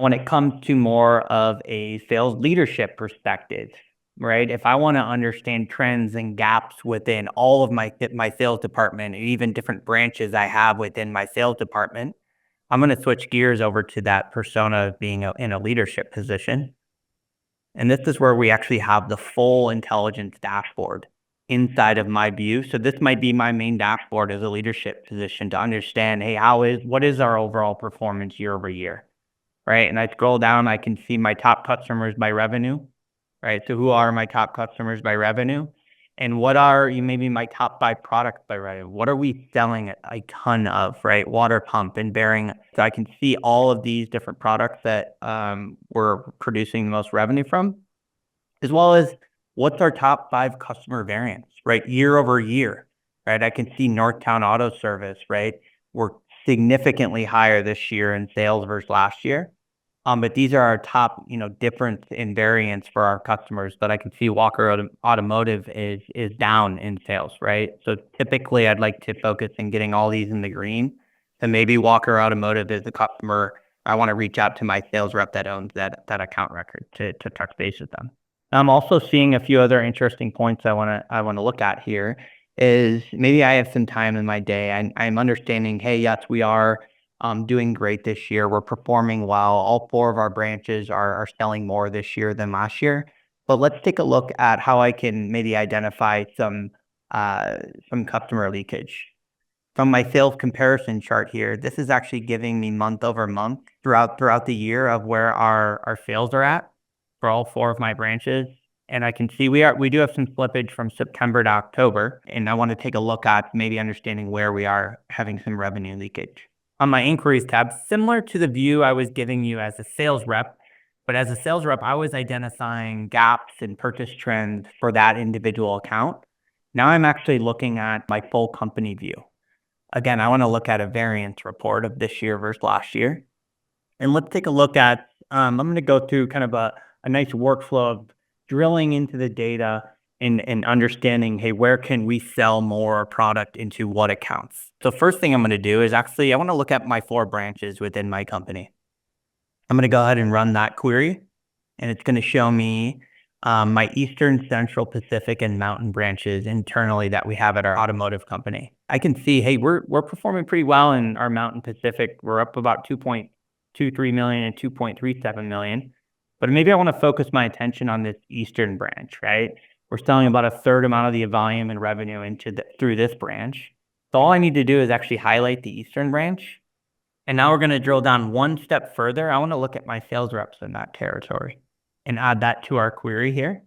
when it comes to more of a sales leadership perspective, right? If I want to understand trends and gaps within all of my sales department, and even different branches I have within my sales department, I'm going to switch gears over to that persona of being in a leadership position. And this is where we actually have the full intelligence dashboard inside of my view. So this might be my main dashboard as a leadership position to understand, hey, what is our overall performance year over year, right? And I scroll down, I can see my top customers by revenue, right? So who are my top customers by revenue? And what are maybe my top 5 products by revenue? What are we selling a ton of, right? Water pump and bearing. So I can see all of these different products that we're producing the most revenue from, as well as what's our top 5 customer variance, right? Year over year, right? I can see Northtown Auto Service, right? We're significantly higher this year in sales versus last year. But these are our top, difference in variance for our customers. But I can see Walker Automotive is down in sales, right? So typically, I'd like to focus on getting all these in the green. And maybe Walker Automotive is the customer I want to reach out to my sales rep that owns that account record to touch base with them. I'm also seeing a few other interesting points I want to look at here. Is maybe I have some time in my day. I'm understanding, hey, yes, we are doing great this year. We're performing well. All 4 of our branches are selling more this year than last year. But let's take a look at how I can maybe identify some customer leakage. From my sales comparison chart here, this is actually giving me month over month throughout the year of where our sales are at for all 4 of my branches. And I can see we do have some slippage from September to October, and I want to take a look at maybe understanding where we are having some revenue leakage. On my inquiries tab, similar to the view I was giving you as a sales rep, but as a sales rep, I was identifying gaps in purchase trends for that individual account. Now I'm actually looking at my full company view. Again, I want to look at a variance report of this year versus last year. And let's take a look at, I'm going to go through kind of a nice workflow of drilling into the data and understanding, hey, where can we sell more product into what accounts? So first thing I'm going to do is actually, I want to look at my 4 branches within my company. I'm going to go ahead and run that query, and it's going to show me my Eastern, Central, Pacific, and Mountain branches internally that we have at our automotive company. I can see, hey, we're performing pretty well in our Mountain Pacific. We're up about 2.23 million and 2.37 million. But maybe I want to focus my attention on this Eastern branch, right? We're selling about a third amount of the volume and revenue through this branch. So all I need to do is actually highlight the Eastern branch. And now we're going to drill down one step further. I want to look at my sales reps in that territory and add that to our query here.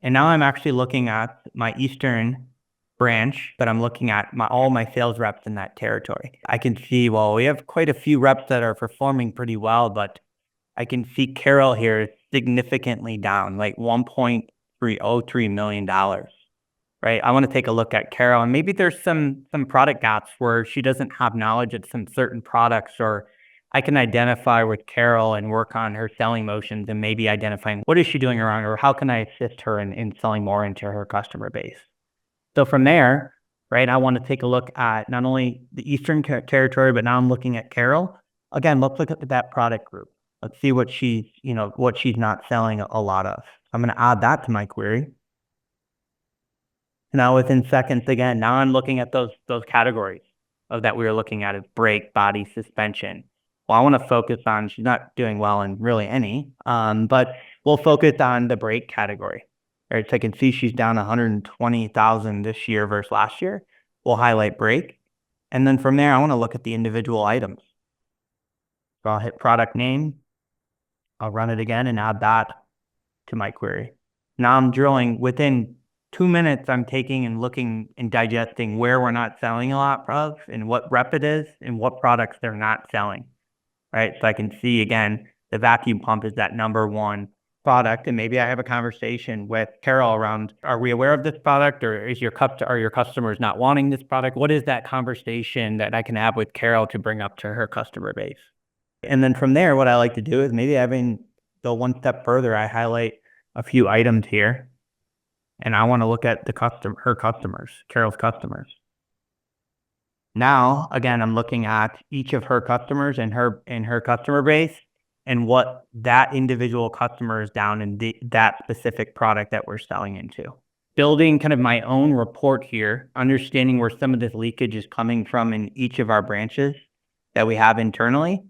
And now I'm actually looking at my Eastern branch, but I'm looking at all my sales reps in that territory. I can see, well, we have quite a few reps that are performing pretty well, but I can see Carol here is significantly down, like $1.303 million, right? I want to take a look at Carol, and maybe there's some product gaps where she doesn't have knowledge of some certain products, or I can identify with Carol and work on her selling motions and maybe identifying what is she doing wrong, or how can I assist her in selling more into her customer base. So from there, right, I want to take a look at not only the Eastern territory, but now I'm looking at Carol. Again, let's look at that product group. Let's see what she's not selling a lot of. I'm going to add that to my query. Now within seconds, again, now I'm looking at those categories that we were looking at as brake, body, suspension. Well, I want to focus on, she's not doing well in really any, but we'll focus on the brake category. Right, so I can see she's down 120,000 this year versus last year. We'll highlight brake. And then from there, I want to look at the individual items. So I'll hit product name. I'll run it again and add that to my query. Now I'm drilling within 2 minutes. I'm taking and looking and digesting where we're not selling a lot of and what rep it is and what products they're not selling, right? So I can see, again, the vacuum pump is that number 1 product, and maybe I have a conversation with Carol around, are we aware of this product, or are your customers not wanting this product? What is that conversation that I can have with Carol to bring up to her customer base? And then from there, what I like to do is maybe go one step further. I highlight a few items here, and I want to look at her customers, Carol's customers. Now, again, I'm looking at each of her customers and her customer base, and what that individual customer is down in that specific product that we're selling into. Building kind of my own report here, understanding where some of this leakage is coming from in each of our branches that we have internally.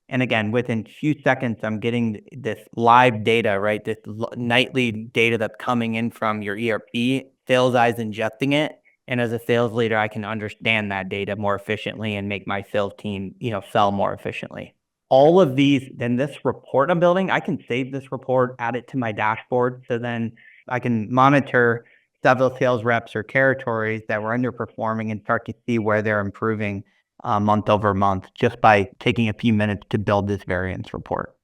And again, within few seconds, I'm getting this live data, right? This nightly data that's coming in from your ERP, sales eyes ingesting it. And as a sales leader, I can understand that data more efficiently and make my sales team, sell more efficiently. All of these, then this report I'm building, I can save this report, add it to my dashboard. So then I can monitor several sales reps or territories that were underperforming and start to see where they're improving month over month just by taking a few minutes to build this variance report.